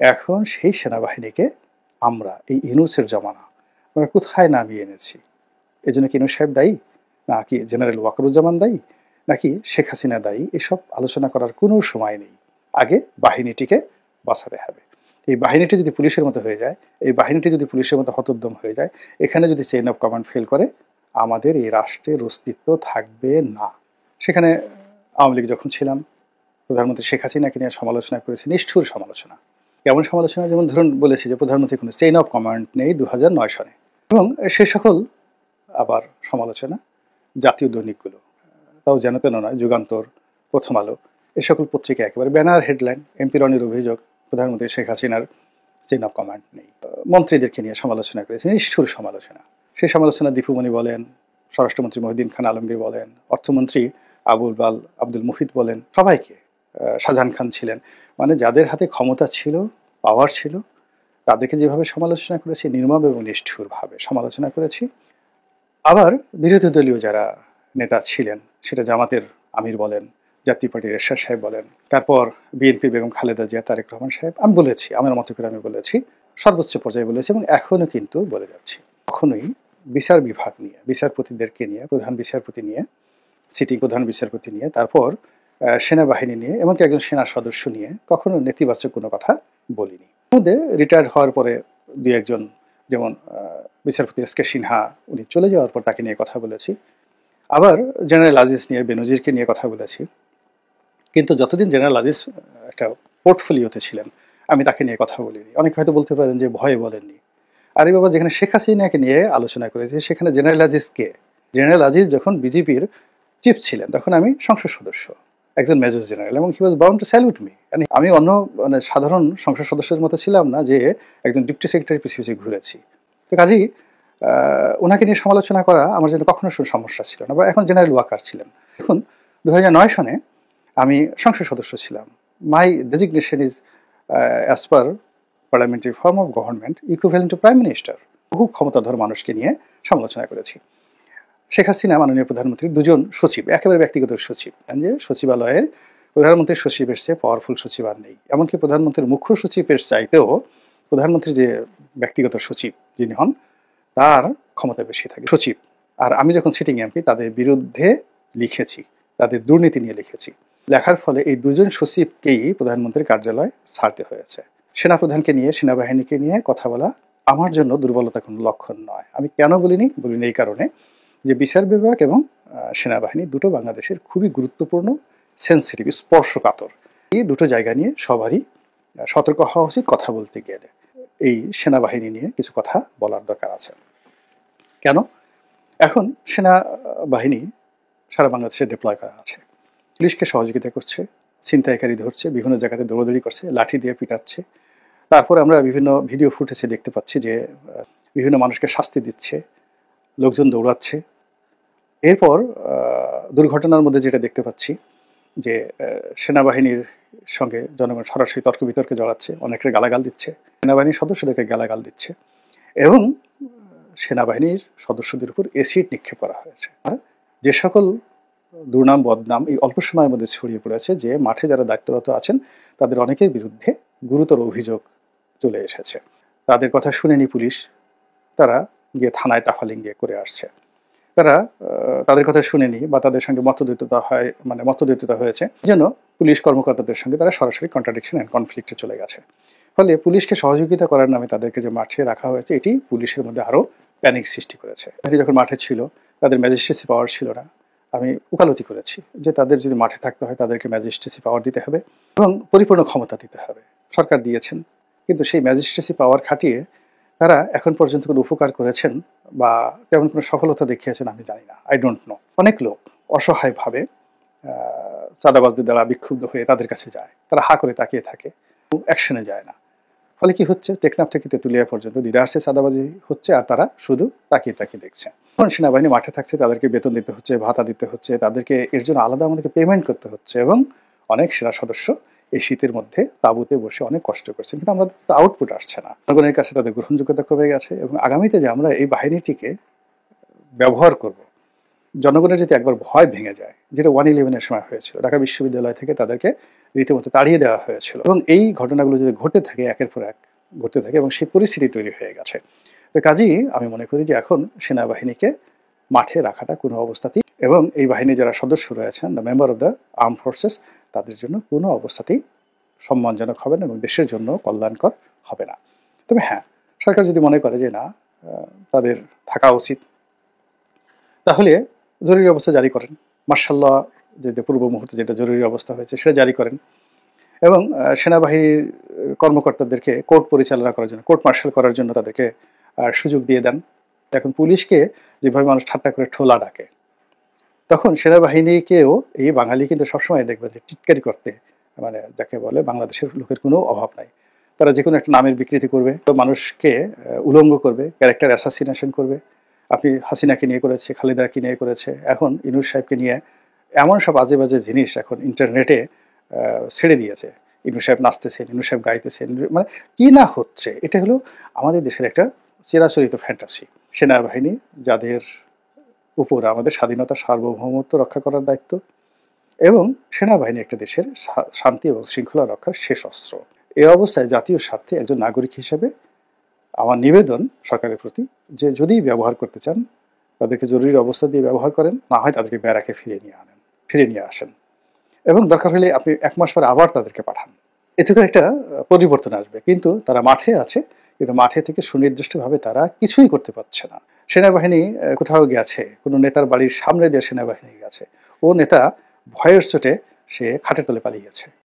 এখন সেই সেনাবাহিনীকে আমরা এই ইউনূসের জমানা আমরা কোথায় নামিয়ে এনেছি? এজন্য কি ইউনূস সাহেব দায়ী, নাকি জেনারেল ওয়াকারুজ্জামান দায়ী, নাকি শেখ হাসিনা দায়ী? এসব আলোচনা করার কোনো সময় নেই। আগে বাহিনীটিকে বাঁচাতে হবে। এই বাহিনীটি যদি পুলিশের মতো হয়ে যায়, এই বাহিনীটি যদি পুলিশের মতো হতোদ্যম হয়ে যায়, এখানে যদি চেইন অফ কমান্ড ফেল করে, আমাদের এই রাষ্ট্রের অস্তিত্ব থাকবে না। সেখানে আওয়ামী লীগ যখন ছিলাম, প্রধানমন্ত্রী শেখ হাসিনাকে নিয়ে সমালোচনা করেছে, নিষ্ঠুর সমালোচনা। কেমন সমালোচনা? যেমন ধরুন বলেছি যে প্রধানমন্ত্রী কোনো চেইন অফ কমান্ড নেই 2009 সনে, এবং সে সকল আবার সমালোচনা জাতীয় দৈনিকগুলো, তাও যেন তেন নয়, যুগান্তর, প্রথম আলো, এ সকল পত্রিকা একেবারে ব্যানার হেডলাইন, এমপি রনির অভিযোগ প্রধানমন্ত্রী শেখ হাসিনার চেইন অফ কমান্ড নেই। মন্ত্রীদেরকে নিয়ে সমালোচনা করেছে, নিষ্ঠুর সমালোচনা। সেই সমালোচনা দীপুমণি বলেন, স্বরাষ্ট্রমন্ত্রী মহিউদ্দিন খান আলমগীর বলেন, অর্থমন্ত্রী আব্দুল মুহিত বলেন, সবাইকে, শাহজাহান খান ছিলেন, মানে যাদের হাতে ক্ষমতা ছিল, পাওয়ার ছিল, তাদেরকে যেভাবে সমালোচনা করেছি, নির্মম এবং নিষ্ঠুরভাবে সমালোচনা করেছি। আবার বিরোধী দলীয় যারা নেতা ছিলেন, সেটা জামাতের আমির বলেন, জাতীয় পার্টির এরশাদ সাহেব বলেন, তারপর বিএনপির বেগম খালেদা জিয়া, তারেক রহমান সাহেব, আমি বলেছি, আমার মতো করে আমি বলেছি, সর্বোচ্চ পর্যায়ে বলেছি এবং এখনো কিন্তু বলে যাচ্ছি। কখনোই বিচার বিভাগ নিয়ে, বিচারপতিদেরকে নিয়ে, প্রধান বিচারপতি নিয়ে, সিটিং প্রধান বিচারপতি নিয়ে, তারপর সেনাবাহিনী নিয়ে, এমনকি একজন সেনা সদস্য নিয়ে কখনো নেতিবাচক কোনো কথা বলিনি। মধ্যে রিটায়ার্ড হওয়ার পরে দুই একজন, যেমন বিচারপতি এস কে সিনহা, উনি চলে যাওয়ার পর তাকে নিয়ে কথা বলেছি। আবার জেনারেল আজিজ নিয়ে, বেনজিরকে নিয়ে কথা বলেছি। কিন্তু যতদিন জেনারেল আজিজ একটা পোর্টফোলিওতে ছিলেন, আমি তাকে নিয়ে কথা বলিনি। অনেকে হয়তো বলতে পারেন যে ভয়ে বলেননি। আরে বাবা, যেখানে শেখ হাসিনাকে নিয়ে আলোচনা করেছি, সেখানে জেনারেল আজিজ কে? জেনারেল আজিজ যখন বিজেপির চিফ ছিলেন, তখন আমি সংসদ সদস্য, একজন মেজর জেনারেল, এবং he was bound to salute me. আমি অন্য মানে সাধারণ সংসদ সদস্যের মতো ছিলাম না যে একজন ডিপ্টি সেক্রেটারি পিছিয়ে পিছিয়ে ঘুরেছি। তো কাজেই ওনাকে নিয়ে সমালোচনা করা আমার জন্য কখনো সমস্যা ছিল না। বা এখন জেনারেল ওয়াকার ছিলেন। দেখুন, 2009 সনে আমি সংসদ সদস্য ছিলাম। My designation is as per parliamentary form of government equivalent to prime minister. বহু ক্ষমতাধর মানুষকে নিয়ে সমালোচনা করেছি। শেখ হাসিনা মাননীয় প্রধানমন্ত্রীর দুজন সচিব, একেবারে ব্যক্তিগত সচিব, যে সচিবালয়ের প্রধানমন্ত্রীর সচিবের চেয়ে পাওয়ারফুল সচিব আর নেই। এমনকি প্রধানমন্ত্রীর মুখ্য সচিবের চাইতেও প্রধানমন্ত্রীর যে ব্যক্তিগত সচিব যিনি হন, তার ক্ষমতা বেশি থাকে সচিব। আর আমি যখন সিটিং এমপি, তাদের বিরুদ্ধে লিখেছি, তাদের দুর্নীতি নিয়ে লিখেছি। লেখার ফলে এই দুজন সচিবকেই প্রধানমন্ত্রীর কার্যালয় ছাড়তে হয়েছে। সেনাপ্রধানকে নিয়ে, সেনাবাহিনীকে নিয়ে কথা বলা আমার জন্য দুর্বলতা কোনো লক্ষণ নয়। আমি কেন বলিনি এই কারণে যে বিচার বিভাগ এবং সেনাবাহিনী দুটো বাংলাদেশের খুবই গুরুত্বপূর্ণ, সেন্সিটিভ, স্পর্শকাতর। এই দুটো জায়গা নিয়ে সবারই সতর্ক হওয়া উচিত। কথা বলতে গেলে এই সেনাবাহিনী নিয়ে কিছু কথা বলার দরকার আছে। কেন? এখন সেনাবাহিনী সারা বাংলাদেশে ডিপ্লয় করা আছে, পুলিশকে সহযোগিতা করছে, ছিনতাইকারী ধরছে, বিভিন্ন জায়গাতে দৌড়াদৌড়ি করছে, লাঠি দিয়ে পিটাচ্ছে। তারপর আমরা বিভিন্ন ভিডিও ফুটেজে দেখতে পাচ্ছি যে বিভিন্ন মানুষকে শাস্তি দিচ্ছে, লোকজন দৌড়াচ্ছে। এরপর দুর্ঘটনার মধ্যে যেটা দেখতে পাচ্ছি যে সেনাবাহিনীর সঙ্গে জনগণ সরাসরি তর্ক বিতর্কে জড়াচ্ছে, অনেকের গালাগাল দিচ্ছে, সেনাবাহিনীর সদস্যদেরকে গালাগাল দিচ্ছে, এবং সেনাবাহিনীর সদস্যদের উপর এসিড নিক্ষেপ করা হয়েছে। আর যে সকল দুর্নাম বদনাম এই অল্প সময়ের মধ্যে ছড়িয়ে পড়েছে, যে মাঠে যারা দায়িত্বরত আছেন তাদের অনেকের বিরুদ্ধে গুরুতর অভিযোগ চলে এসেছে। তাদের কথা শুনেনি পুলিশ, তারা গিয়ে থানায় তাফালিং গিয়ে করে আসছে। তারা তাদের কথা শুনেনি বা তাদের সঙ্গে মতদ্বৈততা হয়েছে, যেন পুলিশ কর্মকর্তাদের সঙ্গে তারা সরাসরি কন্ট্রাডিকশন অ্যান্ড কনফ্লিক্টে চলে গেছে। ফলে পুলিশকে সহযোগিতা করার নামে তাদেরকে যে মাঠে রাখা হয়েছে, এটি পুলিশের মধ্যে আরো প্যানিক সৃষ্টি করেছে। যখন মাঠে ছিল, তাদের ম্যাজিস্ট্রেসি পাওয়ার ছিল না। আমি উকালতি করেছি যে তাদের যদি মাঠে থাকতে হয়, তাদেরকে ম্যাজিস্ট্রেসি পাওয়ার দিতে হবে এবং পরিপূর্ণ ক্ষমতা দিতে হবে। সরকার দিয়েছেন, কিন্তু সেই ম্যাজিস্ট্রেসি পাওয়ার খাটিয়ে তারা এখন পর্যন্ত কোনো উপকার করেছেন বা তেমন কোনো সফলতা দেখিয়েছেন আমি জানি না, আই ডোন্ট নো। অনেক লোক অসহায়ভাবে চাঁদাবাজদের দ্বারা বিক্ষুব্ধ হয়ে তাদের কাছে যায়, তারা হা করে তাকিয়ে থাকে, অ্যাকশনে যায় না। ফলে কি হচ্ছে, টেকনাফ থেকে তেঁতুলিয়া পর্যন্ত দিদারসে চাঁদাবাজি হচ্ছে, আর তারা শুধু তাকিয়ে তাকিয়ে দেখছে। এখন সেনাবাহিনী মাঠে থাকছে, তাদেরকে বেতন দিতে হচ্ছে, ভাতা দিতে হচ্ছে, তাদেরকে এর জন্য আলাদা আমাদেরকে পেমেন্ট করতে হচ্ছে, এবং অনেক সেনা সদস্য এই শীতের মধ্যে তাঁবুতে বসে অনেক কষ্ট করছেন, কিন্তু আমাদের তো আউটপুট আসছে না। জনগণের কাছে তাদের গ্রহণযোগ্যতা কমে গেছে, এবং আগামীতে যে আমরা এই বাহিনীটিকে ব্যবহার করব, জনগণের যদি একবার ভয় ভেঙে যায়, যেটা 1/11 সময় হয়েছিল, ঢাকা বিশ্ববিদ্যালয় থেকে তাদেরকে রীতিমতো তাড়িয়ে দেওয়া হয়েছিল, এবং এই ঘটনাগুলো যদি ঘটতে থাকে একের পর এক ঘটতে থাকে এবং সেই পরিস্থিতি তৈরি হয়ে গেছে, তো কাজেই আমি মনে করি যে এখন সেনাবাহিনীকে মাঠে রাখাটা কোনো অবস্থাতেই, এবং এই বাহিনীর যারা সদস্য রয়েছেন, the member of the arm forces, তাদের জন্য কোনো অবস্থাতেই সম্মানজনক হবে না এবং দেশের জন্য কল্যাণকর হবে না। তবে হ্যাঁ, সরকার যদি মনে করে যে না, তাদের থাকা উচিত, তাহলে জরুরি অবস্থা জারি করেন। মার্শাল ল, যে পূর্ব মুহূর্তে যেটা জরুরি অবস্থা হয়েছে সেটা জারি করেন, এবং সেনাবাহিনীর কর্মকর্তাদেরকে কোর্ট পরিচালনা করার জন্য, কোর্ট মার্শাল করার জন্য তাদেরকে সুযোগ দিয়ে দেন। এখন পুলিশকে যেভাবে মানুষ ঠাট্টা করে ঠোলা ডাকে, তখন সেনাবাহিনীকেও এই বাঙালি কিন্তু সবসময় দেখবেন যে টিটকারি করতে, মানে যাকে বলে বাংলাদেশের লোকের কোনো অভাব নাই। তারা যে কোনো একটা নামের বিকৃতি করবে, তো মানুষকে উলঙ্গ করবে, ক্যারেক্টার অ্যাসাসিনেশন করবে। আপনি হাসিনাকে নিয়ে করেছে, খালেদাকে নিয়ে করেছে, এখন ইনুস সাহেবকে নিয়ে এমন সব বাজে বাজে জিনিস এখন ইন্টারনেটে ছেড়ে দিয়েছে। ইনু সাহেব নাচতেছেন, ইনু সাহেব গাইতেছেন, মানে কি না হচ্ছে। এটা হলো আমাদের দেশের একটা চিরাচরিত ফ্যান্টাসি। সেনাবাহিনী, যাদের উপর আমাদের স্বাধীনতা সার্বভৌমত্ব রক্ষা করার দায়িত্ব, এবং সেনাবাহিনী একটা দেশের শান্তি এবং শৃঙ্খলা রক্ষার শেষ অস্ত্র। এই অবস্থায় জাতীয় স্বার্থে একজন নাগরিক হিসেবে আমার নিবেদন সরকারের প্রতি, যে যদি ব্যবহার করতে চান তাদেরকে জরুরি অবস্থা দিয়ে ব্যবহার করেন, না হয় তাদেরকে ব্যারাকে ফিরে নিয়ে আসেন, এবং দরকার হলে আপনি 1 মাস পরে আবার তাদেরকে পাঠান। এতে করে একটা পরিবর্তন আসবে। কিন্তু তারা মাঠে আছে, কিন্তু মাঠে থেকে সুনির্দিষ্টভাবে তারা কিছুই করতে পারছে না। সেনাবাহিনী কোথাও গেছে, কোনো নেতার বাড়ির সামনে দিয়ে সেনাবাহিনী গেছে, ও নেতা ভয়ের চোটে সে খাটের তলে পালিয়ে গেছে।